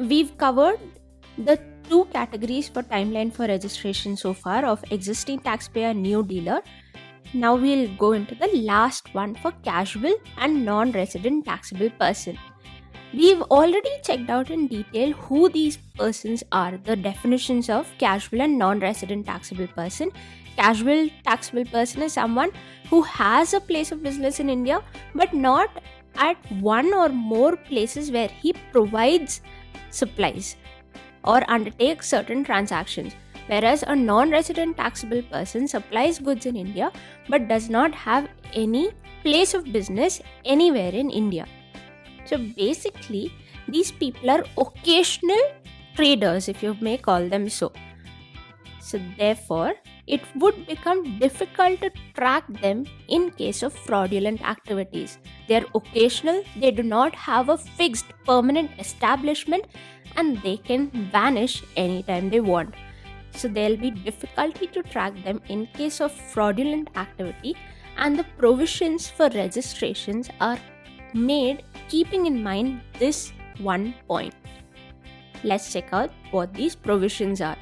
we've covered the two categories for timeline for registration so far of existing taxpayer, new dealer. Now we'll go into the last one for casual and non-resident taxable person. We've already checked out in detail who these persons are, the definitions of casual and non-resident taxable person. Casual taxable person is someone who has a place of business in India but not at one or more places where he provides supplies or undertakes certain transactions. Whereas a non-resident taxable person supplies goods in India but does not have any place of business anywhere in India. So basically, these people are occasional traders, if you may call them so. So therefore, it would become difficult to track them in case of fraudulent activities. They are occasional, they do not have a fixed permanent establishment, and they can vanish anytime they want. So there will be difficulty to track them in case of fraudulent activity, and the provisions for registrations are made keeping in mind this one point. Let's check out what these provisions are.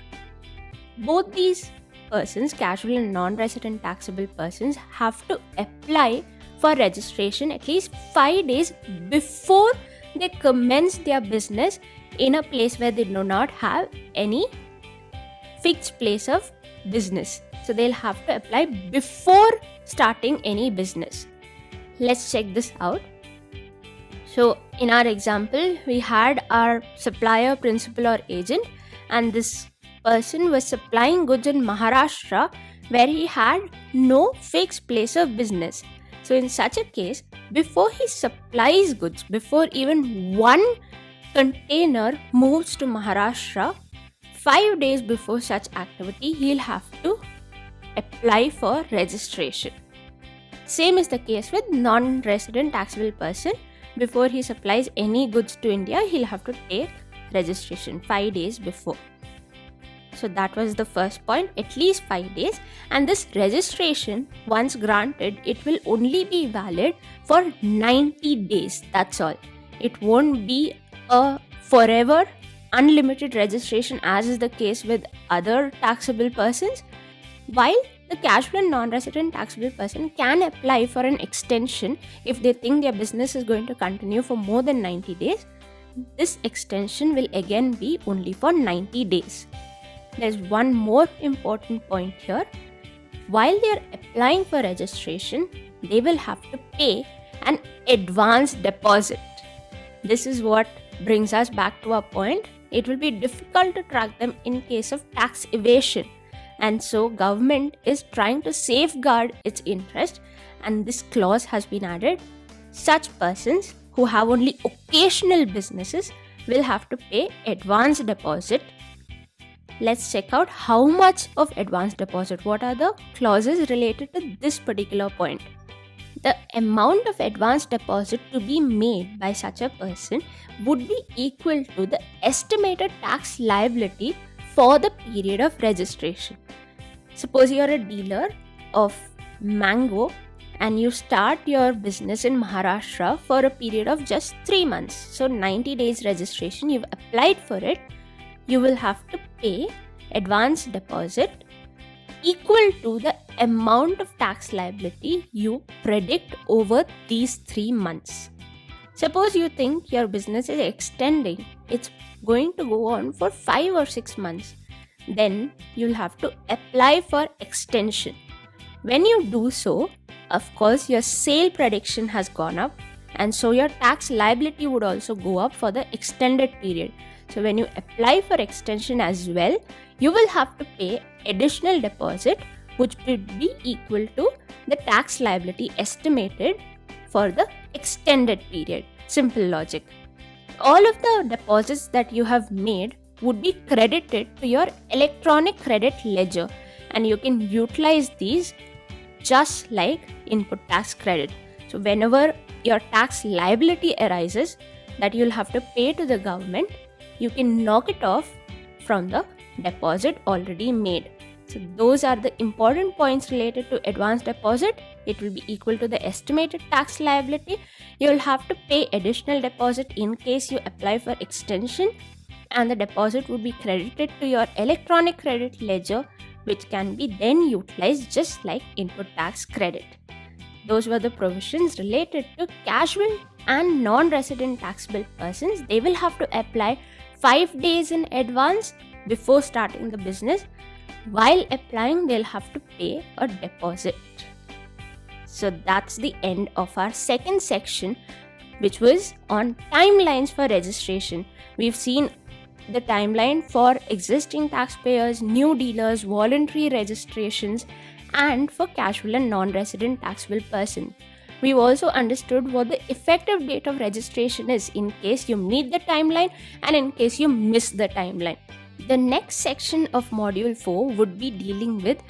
Both these persons, casual and non-resident taxable persons, have to apply for registration at least 5 days before they commence their business in a place where they do not have any fixed place of business. So they'll have to apply before starting any business. Let's check this out. So in our example, we had our supplier, principal or agent, and this person was supplying goods in Maharashtra where he had no fixed place of business. So in such a case, before he supplies goods, before even one container moves to Maharashtra, 5 days before such activity, he'll have to apply for registration. Same is the case with non-resident taxable person. Before he supplies any goods to India, he'll have to take registration 5 days before. So that was the first point, at least 5 days. And this registration, once granted, it will only be valid for 90 days. That's all. It won't be a forever unlimited registration as is the case with other taxable persons. While the casual and non-resident taxable person can apply for an extension if they think their business is going to continue for more than 90 days. This extension will again be only for 90 days. There's one more important point here. While they are applying for registration, they will have to pay an advance deposit. This is what brings us back to our point. It will be difficult to track them in case of tax evasion. And so government is trying to safeguard its interest, and this clause has been added. Such persons who have only occasional businesses will have to pay advance deposit. Let's check out how much of advance deposit. What are the clauses related to this particular point? The amount of advance deposit to be made by such a person would be equal to the estimated tax liability for the period of registration. Suppose you are a dealer of mango and you start your business in Maharashtra for a period of just 3 months. So 90 days registration, you've applied for it. You will have to pay advance deposit equal to the amount of tax liability you predict over these 3 months. Suppose you think your business is extending, it's going to go on for 5 or 6 months. Then you'll have to apply for extension. When you do so, of course, your sale prediction has gone up, and so your tax liability would also go up for the extended period. So when you apply for extension as well, you will have to pay additional deposit, which would be equal to the tax liability estimated for the extended period. Simple logic. All of the deposits that you have made would be credited to your electronic credit ledger, and you can utilize these just like input tax credit. So whenever your tax liability arises that you'll have to pay to the government, you can knock it off from the deposit already made. So those are the important points related to advance deposit. It will be equal to the estimated tax liability. You will have to pay additional deposit in case you apply for extension, and the deposit would be credited to your electronic credit ledger, which can be then utilized just like input tax credit. Those were the provisions related to casual and non-resident taxable persons. They will have to apply 5 days in advance before starting the business. While applying, they'll have to pay a deposit. So that's the end of our second section, which was on timelines for registration. We've seen the timeline for existing taxpayers, new dealers, voluntary registrations, and for casual and non-resident taxable person. We've also understood what the effective date of registration is in case you meet the timeline and in case you miss the timeline. The next section of Module 4 would be dealing with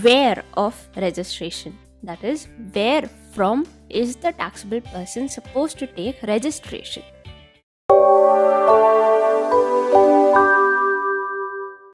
where of registration. That is, where from is the taxable person supposed to take registration.